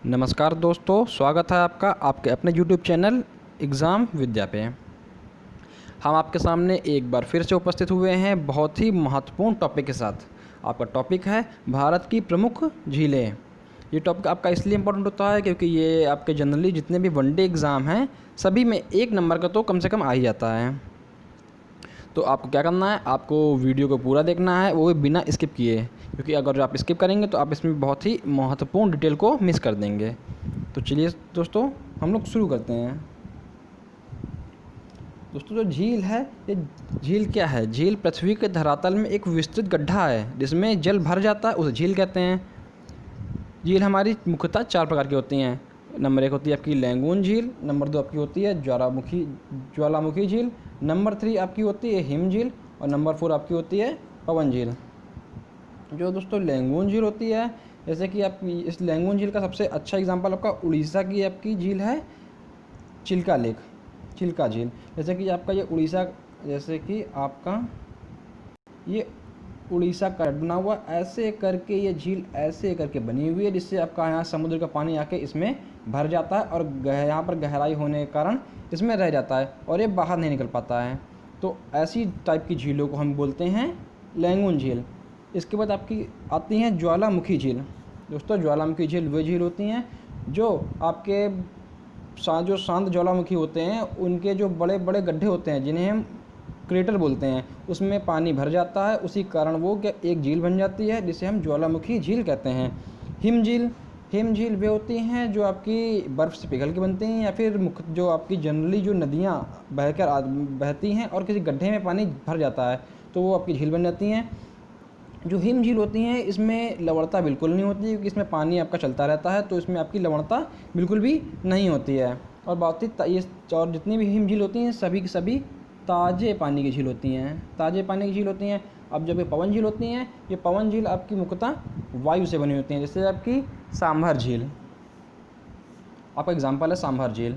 नमस्कार दोस्तों, स्वागत है आपका आपके अपने YouTube चैनल एग्ज़ाम विद्या पे। हम आपके सामने एक बार फिर से उपस्थित हुए हैं बहुत ही महत्वपूर्ण टॉपिक के साथ। आपका टॉपिक है भारत की प्रमुख झीलें। ये टॉपिक आपका इसलिए इम्पोर्टेंट होता है क्योंकि ये आपके जनरली जितने भी वनडे एग्ज़ाम हैं सभी में 1 नंबर का तो कम से कम आ ही जाता है। तो आपको क्या करना है, आपको वीडियो को पूरा देखना है, वो भी बिना स्किप किए, क्योंकि अगर आप स्किप करेंगे तो आप इसमें बहुत ही महत्वपूर्ण डिटेल को मिस कर देंगे। तो चलिए दोस्तों, हम लोग शुरू करते हैं। दोस्तों, जो झील है, ये झील क्या है? झील पृथ्वी के धरातल में एक विस्तृत गड्ढा है जिसमें जल भर जाता है, उसे झील कहते हैं। झील हमारी मुख्यतः 4 प्रकार की होती हैं। नंबर 1 होती है आपकी लैंगून झील, नंबर 2 आपकी होती है ज्वालामुखी झील, नंबर 3 आपकी होती है हिम झील और नंबर 4 आपकी होती है पवन झील। जो दोस्तों लैंगून झील होती है, जैसे कि आप इस लैंगून झील का सबसे अच्छा एग्जांपल आपका उड़ीसा की आपकी झील है चिल्का झील। जैसे कि आपका ये उड़ीसा, जैसे कि आपका ये उड़ीसा का बना हुआ ऐसे करके ये झील ऐसे करके बनी हुई है, जिससे आपका यहाँ समुद्र का पानी आके इसमें भर जाता है और यहाँ पर गहराई होने के कारण इसमें रह जाता है और ये बाहर नहीं निकल पाता है। तो ऐसी टाइप की झीलों को हम बोलते हैं लैंगून झील। इसके बाद आपकी आती हैं ज्वालामुखी झील। दोस्तों, ज्वालामुखी झील वे झील होती हैं जो आपके जो शांत ज्वालामुखी होते हैं, उनके जो बड़े बड़े गड्ढे होते हैं जिन्हें हम क्रेटर बोलते हैं, उसमें पानी भर जाता है, उसी कारण वो क्या एक झील बन जाती है जिसे हम ज्वालामुखी झील कहते हैं। हिम झील वे होती हैं जो आपकी बर्फ़ से पिघल के बनती हैं या फिर जो आपकी जनरली जो नदियाँ बहती हैं और किसी गड्ढे में पानी भर जाता है तो वो आपकी झील बन जाती हैं। जो हिम झील होती हैं इसमें लवणता बिल्कुल नहीं होती, क्योंकि इसमें पानी आपका चलता रहता है, तो इसमें आपकी लवणता बिल्कुल भी नहीं होती है। और बात ये और जितनी भी हिम झील होती हैं सभी की सभी ताज़े पानी की झील होती हैं। अब जब ये पवन झील होती हैं, ये पवन झील आपकी मुख्यतः वायु से बनी होती हैं। जैसे आपकी सांभर झील, आपका एग्जाम्पल है सांभर झील,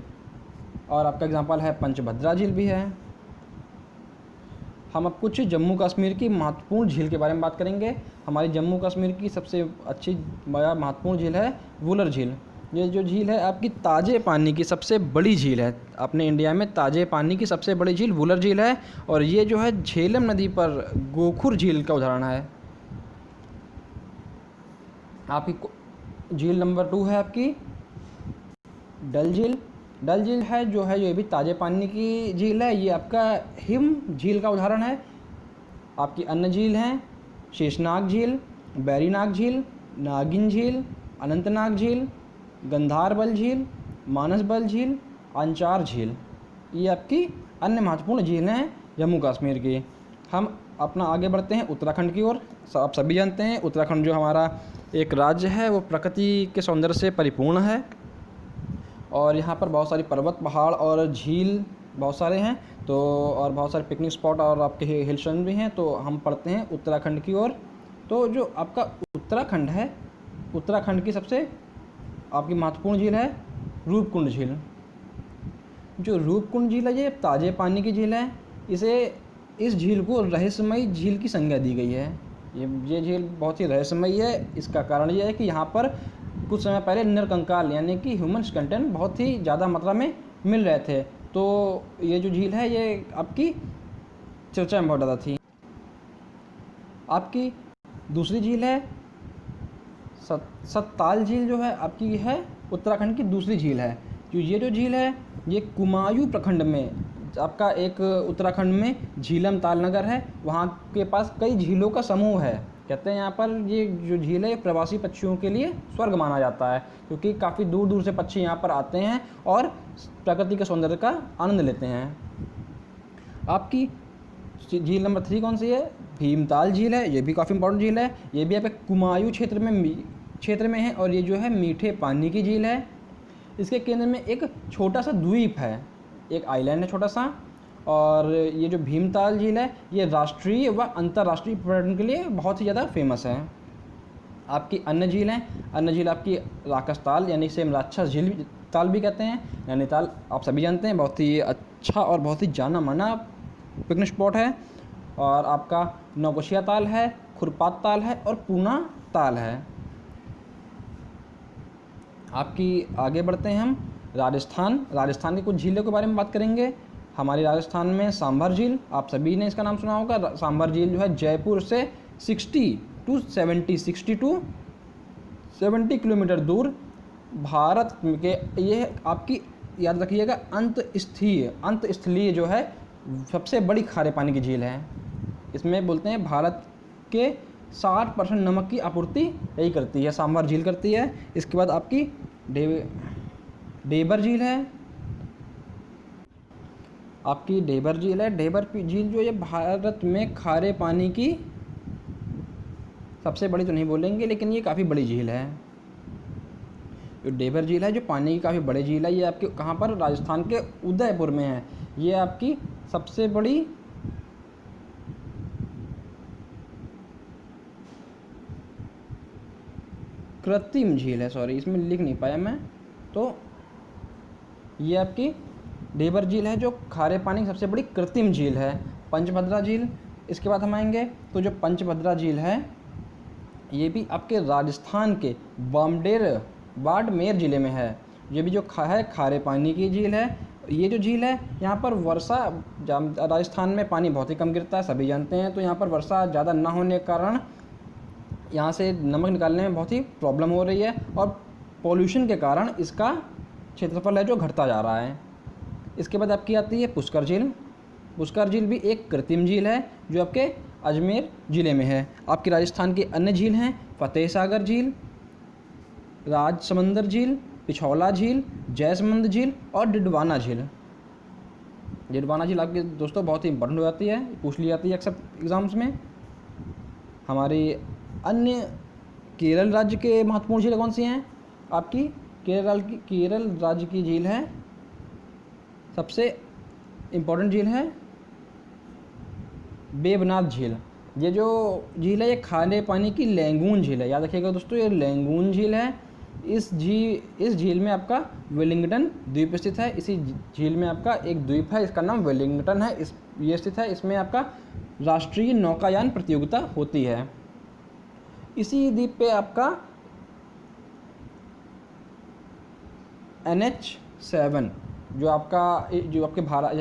और आपका एग्जाम्पल है पंचभद्रा झील भी है। हम अब कुछ जम्मू कश्मीर की महत्वपूर्ण झील के बारे में बात करेंगे। हमारी जम्मू कश्मीर की सबसे अच्छी महत्वपूर्ण झील है वुलर झील। ये जो झील है आपकी ताज़े पानी की सबसे बड़ी झील है। अपने इंडिया में ताज़े पानी की सबसे बड़ी झील वुलर झील है, और ये जो है झेलम नदी पर गोखुर झील का उदाहरण है। आपकी झील नंबर 2 है आपकी डल झील है, जो है ये भी ताज़े पानी की झील है। ये आपका हिम झील का उदाहरण है। आपकी अन्य झील हैं शेषनाग झील, बैरीनाग झील, नागिन झील, अनंतनाग झील, गंधारबल झील, मानसबल झील, अंचार झील। ये आपकी अन्य महत्वपूर्ण झील हैं जम्मू कश्मीर की। हम अपना आगे बढ़ते हैं उत्तराखंड की ओर। आप सभी जानते हैं उत्तराखंड जो हमारा एक राज्य है वो प्रकृति के सौंदर्य से परिपूर्ण है, और यहाँ पर बहुत सारी पर्वत, पहाड़ और झील बहुत सारे हैं। तो और बहुत सारे पिकनिक स्पॉट और आपके हिल स्टेशन भी हैं। तो हम पढ़ते हैं उत्तराखंड की ओर। तो जो आपका उत्तराखंड है, उत्तराखंड की सबसे आपकी महत्वपूर्ण झील है रूपकुंड झील। जो रूपकुंड झील है ये ताज़े पानी की झील है। इस झील को रहस्यमयी झील की संज्ञा दी गई है। ये झील बहुत ही रहस्यमयी है। इसका कारण ये है कि यहाँ पर कुछ समय पहले नरकंकाल यानी कि ह्यूमन स्केलेटन बहुत ही ज़्यादा मात्रा में मिल रहे थे। तो ये जो झील है ये आपकी चर्चा में बहुत ज़्यादा थी। आपकी दूसरी झील है सत्ताल झील, जो है आपकी है उत्तराखंड की दूसरी झील है। ये जो झील है ये कुमायूं प्रखंड में आपका एक उत्तराखंड में झीलम ताल नगर है, वहाँ के पास कई झीलों का समूह है। कहते हैं यहाँ पर ये जो झील है प्रवासी पक्षियों के लिए स्वर्ग माना जाता है, क्योंकि काफ़ी दूर दूर से पक्षी यहाँ पर आते हैं और प्रकृति के सौंदर्य का आनंद लेते हैं। आपकी झील नंबर 3 कौन सी है? भीमताल झील है। ये भी काफ़ी इंपॉर्टेंट झील है। ये भी आपके कुमायूं क्षेत्र में है, और ये जो है मीठे पानी की झील है। इसके केंद्र में एक छोटा सा द्वीप है, एक आइलैंड है छोटा सा। और ये जो भीमताल झील है ये राष्ट्रीय व अंतर्राष्ट्रीय पर्यटन के लिए बहुत ही ज़्यादा फेमस है। आपकी अन्य झील आपकी राकसताल यानी इसे राक्षस झील ताल भी कहते हैं। नैनीताल आप सभी जानते हैं, बहुत ही अच्छा और बहुत ही जाना माना पिकनिक स्पॉट है। और आपका नौबशिया ताल है, खुरपात ताल है और पूना ताल है। आपकी आगे बढ़ते हैं हम। राजस्थान की कुछ झीलों के बारे में बात करेंगे। हमारी राजस्थान में सांभर झील, आप सभी ने इसका नाम सुना होगा। सांभर झील जो है जयपुर से 60 टू 70 किलोमीटर दूर भारत के, ये आपकी याद रखिएगा, अंतस्थलीय जो है सबसे बड़ी खारे पानी की झील है। इसमें बोलते हैं भारत के 60% नमक की आपूर्ति यही करती है, सांभर झील करती है। इसके बाद आपकी डेबर झील है। आपकी डेबर झील है। डेबर झील जो ये भारत में खारे पानी की सबसे बड़ी तो नहीं बोलेंगे, लेकिन ये काफ़ी बड़ी झील है। जो डेबर झील है, जो पानी की काफ़ी बड़ी झील है, ये आपके कहाँ पर, राजस्थान के उदयपुर में है। ये आपकी सबसे बड़ी कृत्रिम झील है। सॉरी, इसमें लिख नहीं पाया मैं। तो ये आपकी डेबर झील है जो खारे पानी की सबसे बड़ी कृत्रिम झील है। पंचभद्रा झील, इसके बाद हम आएंगे। तो जो पंचभद्रा झील है, ये भी आपके राजस्थान के बाड़मेर ज़िले में है। ये भी जो खारे पानी की झील है। ये जो झील है, यहाँ पर वर्षा, राजस्थान में पानी बहुत ही कम गिरता है, सभी जानते हैं। तो यहाँ पर वर्षा ज़्यादा ना होने के कारण यहाँ से नमक निकालने में बहुत ही प्रॉब्लम हो रही है, और पॉल्यूशन के कारण इसका क्षेत्रफल है जो घटता जा रहा है। इसके बाद आपकी आती है पुष्कर झील। पुष्कर झील भी एक कृत्रिम झील है जो आपके अजमेर ज़िले में है। आपकी राजस्थान की अन्य झील हैं फतेह सागर झील, राजसमंदर झील, पिछौला झील, जयसमंद झील और डिडवाना झील। डिडवाना झील आपके दोस्तों बहुत ही इंपॉर्टेंट हो जाती है, पूछ ली जाती है अक्सर एग्ज़ाम्स में। हमारी अन्य केरल राज्य के महत्वपूर्ण झीलें कौन सी हैं? आपकी केरल राज्य की झील है, सबसे इम्पोर्टेंट झील है वेवनाथ झील। ये जो झील है, ये खारे पानी की लैंगून झील है। याद रखिएगा दोस्तों, ये लैंगून झील है। इस झील में आपका वेलिंगटन द्वीप स्थित है। इसी झील में आपका एक द्वीप है, इसका नाम वेलिंगटन है, ये स्थित है। इसमें आपका राष्ट्रीय नौकायान प्रतियोगिता होती है। इसी द्वीप पे आपका NH7 जो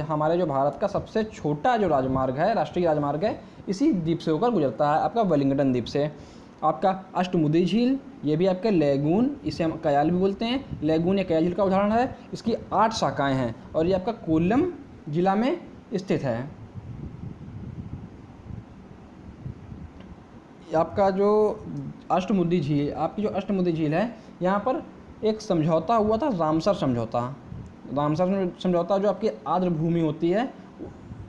हमारे जो भारत का सबसे छोटा जो राजमार्ग है, राष्ट्रीय राजमार्ग है, इसी द्वीप से होकर गुजरता है, आपका वेलिंगटन द्वीप से। आपका अष्टमुदी झील, ये भी आपके लैगून, इसे हम कयाल भी बोलते हैं। लैगून या कयाल झील का उदाहरण है। इसकी 8 शाखाएं हैं और ये आपका कोल्लम जिला में स्थित है। आपका जो अष्टमुदी झील है, यहाँ पर एक समझौता हुआ था, रामसर समझौता जो आपकी आर्द्र भूमि होती है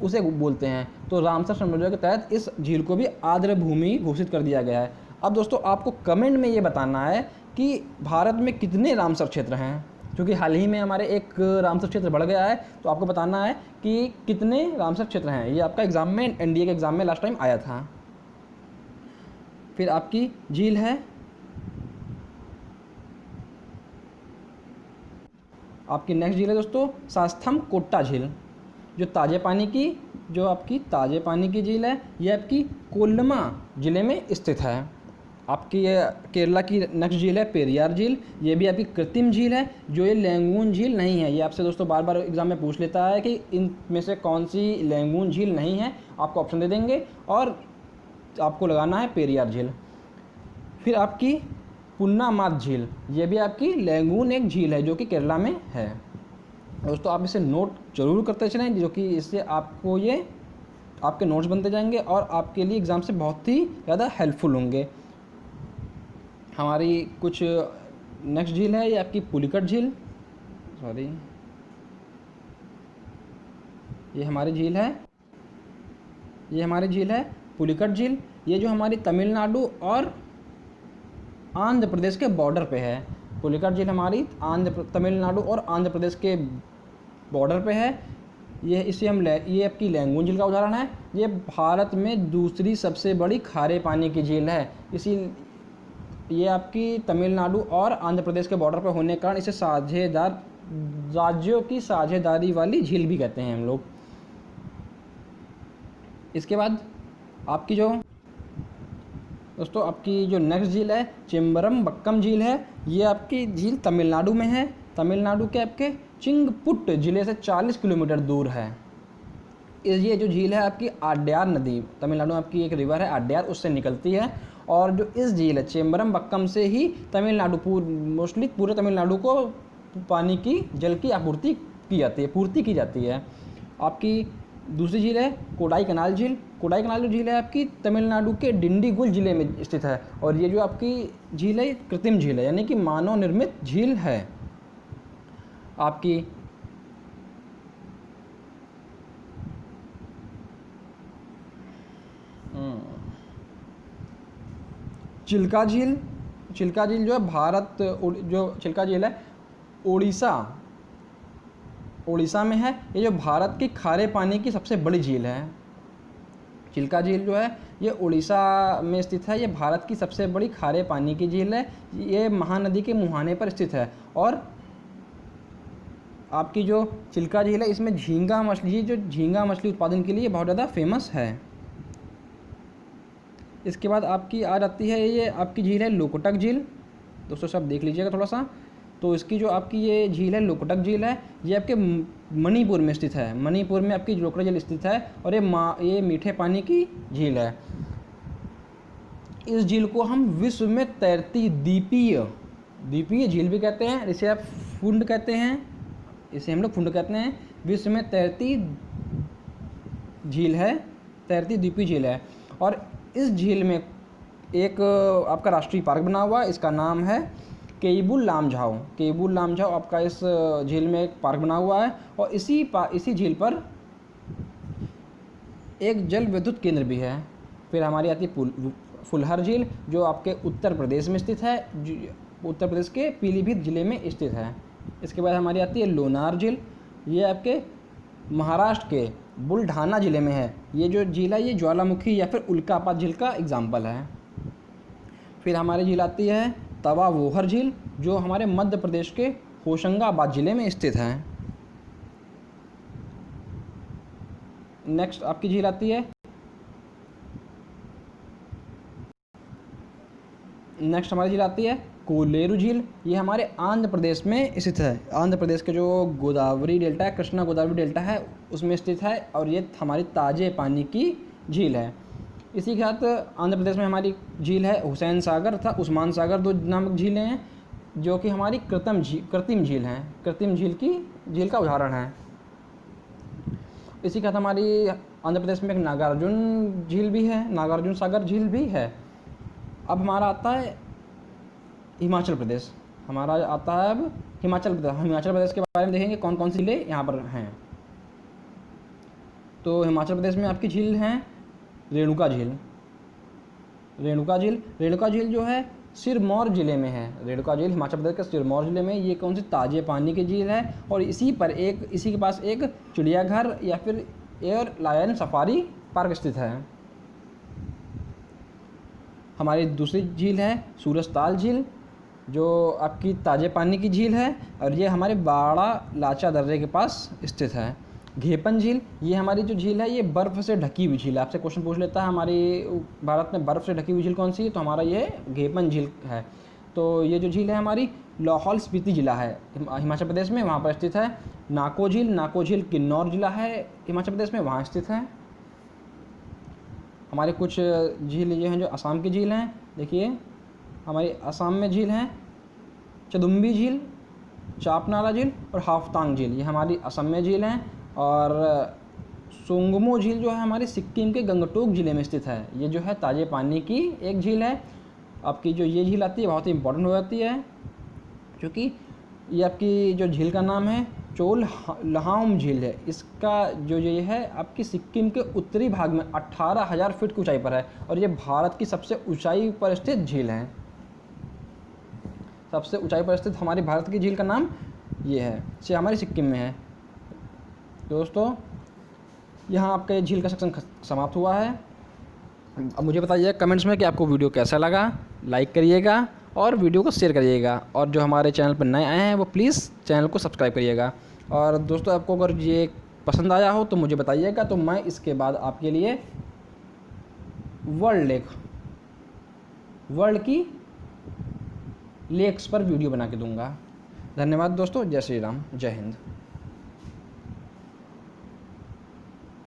उसे बोलते हैं। तो रामसर समझौते के तहत इस झील को भी आर्द्र भूमि घोषित कर दिया गया है। अब दोस्तों आपको कमेंट में ये बताना है कि भारत में कितने रामसर क्षेत्र हैं, क्योंकि हाल ही में हमारे एक रामसर क्षेत्र बढ़ गया है। तो आपको बताना है कि कितने रामसर क्षेत्र हैं। ये आपका एग्जाम में, NDA के एग्ज़ाम में लास्ट टाइम आया था। फिर आपकी झील है, आपकी नेक्स्ट झील है दोस्तों शास्त्रम कोट्टा झील, जो ताजे पानी की झील है। ये आपकी कोल्लमा ज़िले में स्थित है। आपकी ये केरला की नेक्स्ट झील है पेरियार झील। ये भी आपकी कृत्रिम झील है, जो ये लैंगून झील नहीं है। ये आपसे दोस्तों बार बार एग्जाम में पूछ लेता है कि इनमें से कौन सी लैंगून झील नहीं है। आपको ऑप्शन दे देंगे और आपको लगाना है पेरियार झील। फिर आपकी पुन्नामाद झील, ये भी आपकी लैंगून एक झील है जो कि केरला में है। दोस्तों आप इसे नोट जरूर करते चलें, जो कि इससे आपको ये आपके नोट्स बनते जाएंगे और आपके लिए एग्ज़ाम से बहुत ही ज़्यादा हेल्पफुल होंगे। हमारी कुछ नेक्स्ट झील है, ये आपकी पुलिकट झील, ये हमारी झील है पुलिकट झील। ये जो हमारी तमिलनाडु और आंध्र प्रदेश के बॉर्डर पे है। पुलिकट झील हमारी तमिलनाडु और आंध्र प्रदेश के बॉर्डर पे है। ये आपकी लैंगून झील का उदाहरण है। ये भारत में दूसरी सबसे बड़ी खारे पानी की झील है। ये आपकी तमिलनाडु और आंध्र प्रदेश के बॉर्डर पे होने के कारण इसे राज्यों की साझेदारी वाली झील भी कहते हैं हम लोग। इसके बाद आपकी जो दोस्तों आपकी जो नेक्स्ट झील है चेम्बरम बक्कम झील है। ये आपकी झील तमिलनाडु में है। तमिलनाडु के आपके चिंगपुट ज़िले से 40 किलोमीटर दूर है। ये जो झील है आपकी आड्यार नदी, तमिलनाडु में आपकी एक रिवर है आड्यार, उससे निकलती है। और जो इस झील है चेम्बरम बक्कम से ही तमिलनाडु मोस्टली पूरे तमिलनाडु को पानी की जल की आपूर्ति की जाती है, पूर्ति की जाती है। आपकी दूसरी झील है कोडाई कनाल झील। कोडाई कनाल झील है आपकी तमिलनाडु के डिंडीगुल ज़िले में स्थित है। और ये जो आपकी झील है कृत्रिम झील है, यानी कि मानव निर्मित झील है। आपकी चिल्का झील। चिल्का झील जो है भारत, जो चिल्का झील है उड़ीसा में है। ये जो भारत की खारे पानी की सबसे बड़ी झील है। चिल्का झील जो है ये उड़ीसा में स्थित है। ये भारत की सबसे बड़ी खारे पानी की झील है। ये महानदी के मुहाने पर स्थित है। और आपकी जो चिल्का झील है इसमें झींगा मछली, जो झींगा मछली उत्पादन के लिए बहुत ज़्यादा फेमस है। इसके बाद आपकी आ जाती है ये आपकी झील है लोकटक झील। दोस्तों सब देख लीजिएगा थोड़ा सा। तो इसकी जो आपकी ये झील है लोकटक झील है, ये आपके मणिपुर में स्थित है। मणिपुर में आपकी लोकटक झील स्थित है और ये मीठे पानी की झील है। इस झील को हम विश्व में तैरती द्वीपीय झील भी कहते हैं। इसे आप फुंड कहते हैं, इसे हम लोग फुंड कहते हैं। विश्व में तैरती झील है, तैरती द्वीपीय झील है। और इस झील में एक आपका राष्ट्रीय पार्क बना हुआ है, इसका नाम है केबुल लामझाओ। केबुल लामझाओ आपका इस झील में एक पार्क बना हुआ है। और इसी झील पर एक जल विद्युत केंद्र भी है। फिर हमारी आती है फुलहर झील, जो आपके उत्तर प्रदेश में स्थित है, उत्तर प्रदेश के पीलीभीत जिले में स्थित है। इसके बाद हमारी आती है लोनार झील। ये आपके महाराष्ट्र के बुलढाना ज़िले में है। ये जो झील है ये ज्वालामुखी या फिर उल्कापात झील का एग्जाम्पल है। फिर हमारी झील आती है तवा वोहर झील, जो हमारे मध्य प्रदेश के होशंगाबाद ज़िले में स्थित है। नेक्स्ट आपकी झील आती है, नेक्स्ट हमारी झील आती है कोलेरू झील। ये हमारे आंध्र प्रदेश में स्थित है। आंध्र प्रदेश के जो गोदावरी डेल्टा है, कृष्णा गोदावरी डेल्टा है, उसमें स्थित है। और ये हमारी ताज़े पानी की झील है। इसी के साथ आंध्र प्रदेश में हमारी झील है हुसैन सागर तथा उस्मान सागर, दो नामक झीलें हैं जो कि हमारी कृत्रिम झील हैं। कृत्रिम झील का उदाहरण है। इसी के साथ हमारी आंध्र प्रदेश में एक नागार्जुन झील भी है, नागार्जुन सागर झील भी है। अब हमारा आता है हिमाचल प्रदेश। हमारा आता है अब हिमाचल प्रदेश। हिमाचल प्रदेश के बारे में देखेंगे कौन कौन सी झीलें यहाँ पर हैं। तो हिमाचल प्रदेश में आपकी झील हैं रेणुका झील। रेणुका झील जो है सिरमौर ज़िले में है। रेणुका झील हिमाचल प्रदेश के सिरमौर ज़िले में। ये कौन सी ताज़े पानी की झील है। और इसी के पास एक चिड़ियाघर या फिर एयर लायन सफारी पार्क स्थित है। हमारी दूसरी झील है सूरजताल झील, जो आपकी ताज़े पानी की झील है। और ये हमारे बाड़ा लाचा दर्रे के पास स्थित है। घेपन झील, ये हमारी जो झील है ये बर्फ़ से ढकी हुई झील है। आपसे क्वेश्चन पूछ लेता है हमारी भारत में बर्फ़ से ढकी हुई झील कौन सी है, तो हमारा ये घेपन झील है। तो ये जो झील है हमारी लाहौल स्पीति ज़िला है हिमाचल प्रदेश में, वहाँ पर स्थित है। नाको झील किन्नौर ज़िला है हिमाचल प्रदेश में, वहाँ स्थित है। हमारे कुछ झील ये हैं जो असम की झील हैं। देखिए हमारी असम में झील हैं चदुम्बी झील, चापनाला झील और हाफतांग झील, ये हमारी असम में झील हैं। और सोंगमो झील जो है हमारी सिक्किम के गंगटोक ज़िले में स्थित है। ये जो है ताज़े पानी की एक झील है। आपकी जो ये झील आती है बहुत ही इंपॉर्टेंट हो जाती है, क्योंकि ये आपकी जो झील का नाम है चोल लहाउम झील है। इसका जो ये है आपकी सिक्किम के उत्तरी भाग में 18,000 फीट की ऊंचाई पर है। और ये भारत की सबसे ऊंचाई पर स्थित झील है। सबसे ऊंचाई पर स्थित हमारी भारत की झील का नाम ये है, से हमारी सिक्किम में है। दोस्तों यहाँ आपका ये झील का सेक्शन समाप्त हुआ है। अब मुझे बताइए कमेंट्स में कि आपको वीडियो कैसा लगा। लाइक करिएगा और वीडियो को शेयर करिएगा। और जो हमारे चैनल पर नए आए हैं वो प्लीज़ चैनल को सब्सक्राइब करिएगा। और दोस्तों आपको अगर ये पसंद आया हो तो मुझे बताइएगा, तो मैं इसके बाद आपके लिए वर्ल्ड लेक वर्ल्ड की लेक्स पर वीडियो बना के दूंगा। धन्यवाद दोस्तों, जय श्री राम, जय हिंद।